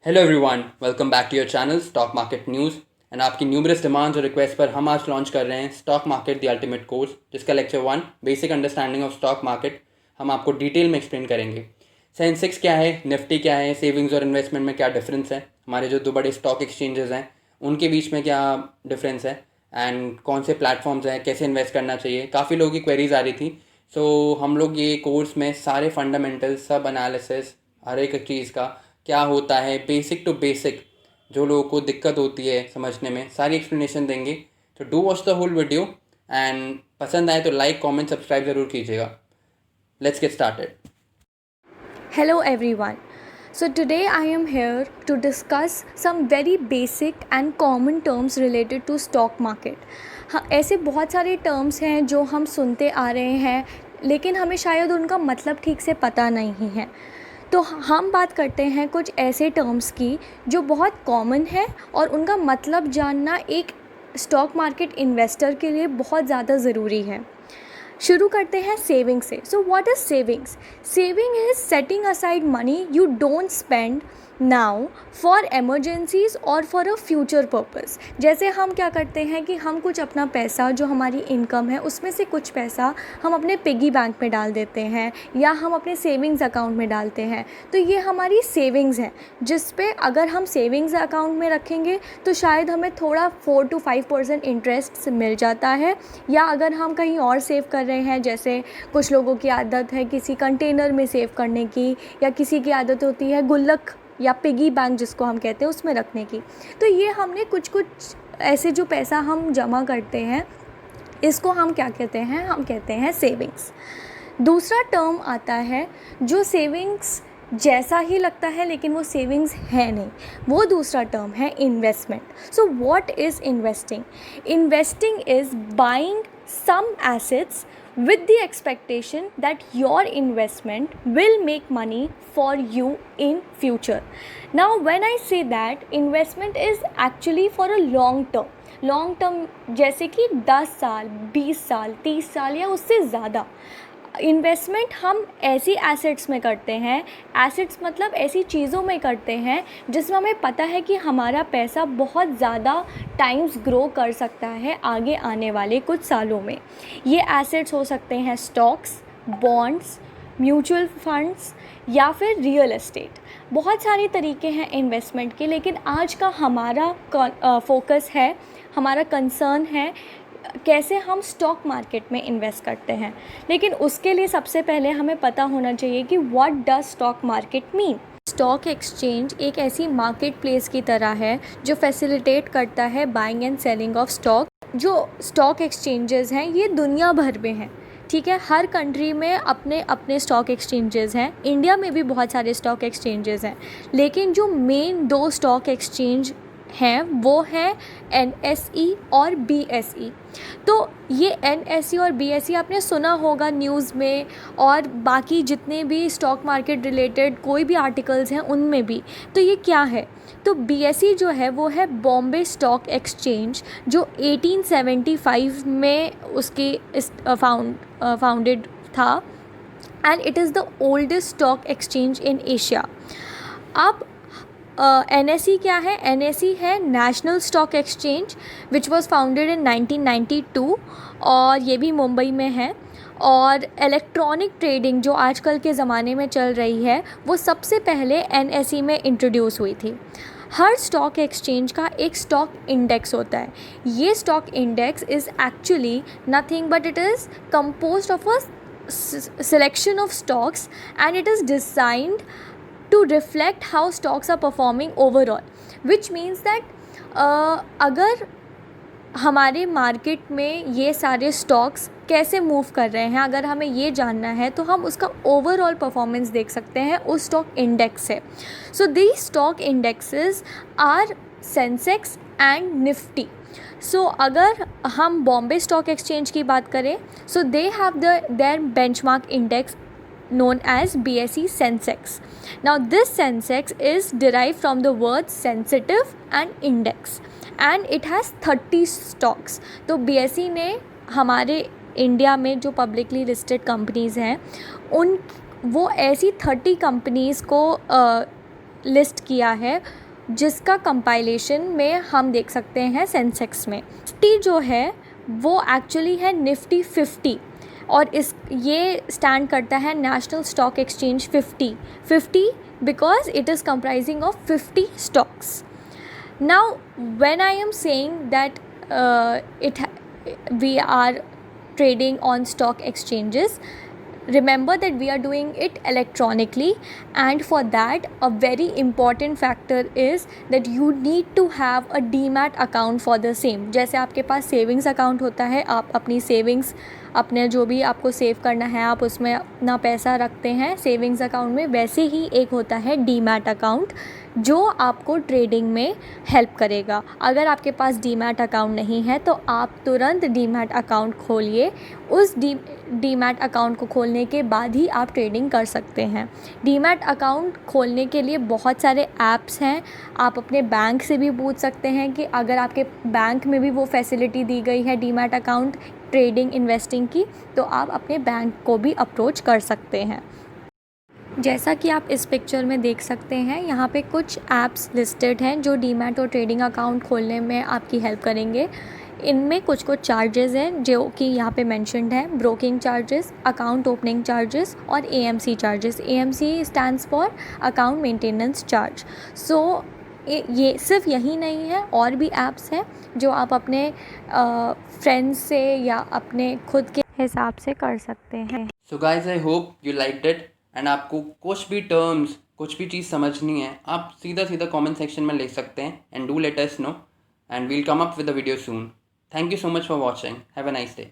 Hello everyone, welcome back to your channel stock market news. And आपकी numerous demands और request पर हम आज लॉन्च कर रहे हैं stock market the ultimate course, जिसका lecture 1 basic understanding of stock market हम आपको डिटेल में एक्सप्लेन करेंगे। सेंसेक्स क्या है, निफ्टी क्या है, सेविंग्स और इन्वेस्टमेंट में क्या डिफरेंस है, हमारे जो दो बड़े स्टॉक एक्सचेंजेस हैं उनके बीच में क्या डिफरेंस है, एंड कौन से प्लेटफॉर्म्स हैं, कैसे इन्वेस्ट करना चाहिए। काफ़ी लोगों की क्वेरीज आ रही थी। सो हम लोग ये कोर्स में सारे फंडामेंटल्स, सब एनालिसिस, हर एक चीज़ का क्या होता है, बेसिक टू बेसिक, जो लोगों को दिक्कत होती है समझने में, सारी एक्सप्लेनेशन देंगे। तो do watch the whole video, and पसंद आए तो लाइक, कमेंट, सब्सक्राइब ज़रूर कीजिएगा। Let's get started. Hello everyone. So today I am here to discuss some very basic and common terms related to stock market. हाँ, ऐसे बहुत सारे terms हैं जो हम सुनते आ रहे हैं, लेकिन हमें शायद उनका मतलब ठीक से पता नहीं है। तो हम बात करते हैं कुछ ऐसे टर्म्स की जो बहुत कॉमन है और उनका मतलब जानना एक स्टॉक मार्केट इन्वेस्टर के लिए बहुत ज़्यादा ज़रूरी है। शुरू करते हैं सेविंग से। So what is savings? Saving is setting aside money you don't spend now for emergencies और फॉर अ फ्यूचर पर्पस। जैसे हम क्या करते हैं कि हम कुछ अपना पैसा, जो हमारी इनकम है उसमें से कुछ पैसा हम अपने पिगी बैंक में डाल देते हैं या हम अपने सेविंग्स अकाउंट में डालते हैं। तो ये हमारी सेविंग्स है, जिस पे अगर हम सेविंग्स अकाउंट में रखेंगे तो शायद हमें थोड़ा 4 to 5% इंटरेस्ट मिल जाता है। या अगर हम कहीं और सेव कर रहे हैं, जैसे कुछ लोगों की आदत है किसी कंटेनर में सेव करने की, या किसी की आदत होती है गुल्लक या पिगी बैंक जिसको हम कहते हैं उसमें रखने की। तो ये हमने कुछ ऐसे जो पैसा हम जमा करते हैं, इसको हम क्या कहते हैं? हम कहते हैं सेविंग्स। दूसरा टर्म आता है जो सेविंग्स जैसा ही लगता है लेकिन वो सेविंग्स है नहीं, वो दूसरा टर्म है investment. So what is investing? Investing is buying some assets with the expectation that your investment will make money for you in future. Now when I say that investment is actually for a long term, जैसे कि 10 साल, 20 साल, 30 साल या उससे ज़्यादा investment हम ऐसी एसेट्स में करते हैं। एसेट्स मतलब ऐसी चीज़ों में करते हैं जिसमें हमें पता है कि हमारा पैसा बहुत ज़्यादा टाइम्स ग्रो कर सकता है आगे आने वाले कुछ सालों में। ये एसेट्स हो सकते हैं स्टॉक्स, बॉन्ड्स, म्यूचुअल फंड्स या फिर रियल एस्टेट। बहुत सारे तरीके हैं इन्वेस्टमेंट के, लेकिन आज का हमारा फोकस है, हमारा कंसर्न है कैसे हम स्टॉक मार्केट में इन्वेस्ट करते हैं। लेकिन उसके लिए सबसे पहले हमें पता होना चाहिए कि what does stock market mean. Stock exchange एक ऐसी मार्केट प्लेस की तरह है जो फैसिलिटेट करता है buying and selling of stock. जो स्टॉक एक्सचेंजेस हैं ये दुनिया भर में हैं, ठीक है। हर कंट्री में अपने अपने स्टॉक एक्सचेंजेस हैं। इंडिया में भी बहुत सारे स्टॉक एक्सचेंजेस हैं, लेकिन जो मेन दो स्टॉक एक्सचेंज हैं वो है NSE और BSE। तो ये NSE और BSE आपने सुना होगा न्यूज़ में, और बाकी जितने भी स्टॉक मार्केट रिलेटेड कोई भी आर्टिकल्स हैं उनमें भी। तो ये क्या है? तो BSE जो है वो है बॉम्बे स्टॉक एक्सचेंज, जो 1875 में उसकी फाउंडेड था, and it is the oldest stock exchange in Asia. अब NSE क्या है? NSE है national stock exchange, which was founded in 1992, और ये भी मुंबई में है। और इलेक्ट्रॉनिक ट्रेडिंग जो आजकल के ज़माने में चल रही है वो सबसे पहले NSE में इंट्रोड्यूस हुई थी। हर स्टॉक एक्सचेंज का एक स्टॉक इंडेक्स होता है। ये stock index is actually nothing but it is composed of a selection of stocks, and it is designed to reflect how stocks are performing overall, which means that अगर हमारे market में ये सारे stocks कैसे move कर रहे हैं, अगर हमें ये जानना है तो हम उसका ओवरऑल परफॉर्मेंस देख सकते हैं उस स्टॉक इंडेक्स से। So these stock indexes are Sensex and Nifty. So अगर हम बॉम्बे स्टॉक एक्सचेंज की बात करें, so they have their benchmark index known as BSE Sensex. Now this Sensex is derived from the word sensitive and index, and it has 30 stocks. तो BSE ने हमारे India में जो पब्लिकली लिस्टेड कंपनीज़ हैं वो ऐसी 30 कंपनीज़ को list किया है, जिसका कंपाइलेशन में हम देख सकते हैं सेंसेक्स में। निफ्टी जो है वो एक्चुअली है निफ्टी 50, और ये स्टैंड करता है national stock exchange 50 because it is comprising of 50 stocks. Now when I am saying that we are trading on stock exchanges, remember that we are doing it electronically, and for that a very important factor is that you need to have a demat account for the same। जैसे आपके पास savings account होता है, आप अपनी savings, अपने जो भी आपको सेव करना है आप उसमें अपना पैसा रखते हैं सेविंग्स अकाउंट में, वैसे ही एक होता है डीमैट अकाउंट जो आपको ट्रेडिंग में हेल्प करेगा। अगर आपके पास डीमैट अकाउंट नहीं है तो आप तुरंत डीमैट अकाउंट खोलिए। उस डीमैट अकाउंट को खोलने के बाद ही आप ट्रेडिंग कर सकते हैं। डीमैट अकाउंट खोलने के लिए बहुत सारे ऐप्स हैं। आप अपने बैंक से भी पूछ सकते हैं कि अगर आपके बैंक में भी वो फैसिलिटी दी गई है डीमैट अकाउंट ट्रेडिंग इन्वेस्टिंग की, तो आप अपने बैंक को भी अप्रोच कर सकते हैं। जैसा कि आप इस पिक्चर में देख सकते हैं, यहाँ पे कुछ ऐप्स लिस्टेड हैं जो डीमैट और ट्रेडिंग अकाउंट खोलने में आपकी हेल्प करेंगे। इनमें कुछ चार्जेस हैं जो कि यहाँ पे मेंशन्ड है, broking charges, account opening charges और AMC charges. AMC stands for account maintenance charge. So ये सिर्फ यही नहीं है, और भी ऐप्स हैं जो आप अपने फ्रेंड्स से या अपने खुद के हिसाब से कर सकते हैं। So guys I hope you liked it, and आपको कुछ भी टर्म्स, कुछ भी चीज़ समझनी है, आप सीधा कमेंट सेक्शन में लिख सकते हैं, and do let us know, and we'll come up with a video soon. Thank you so much for watching. Have a nice day.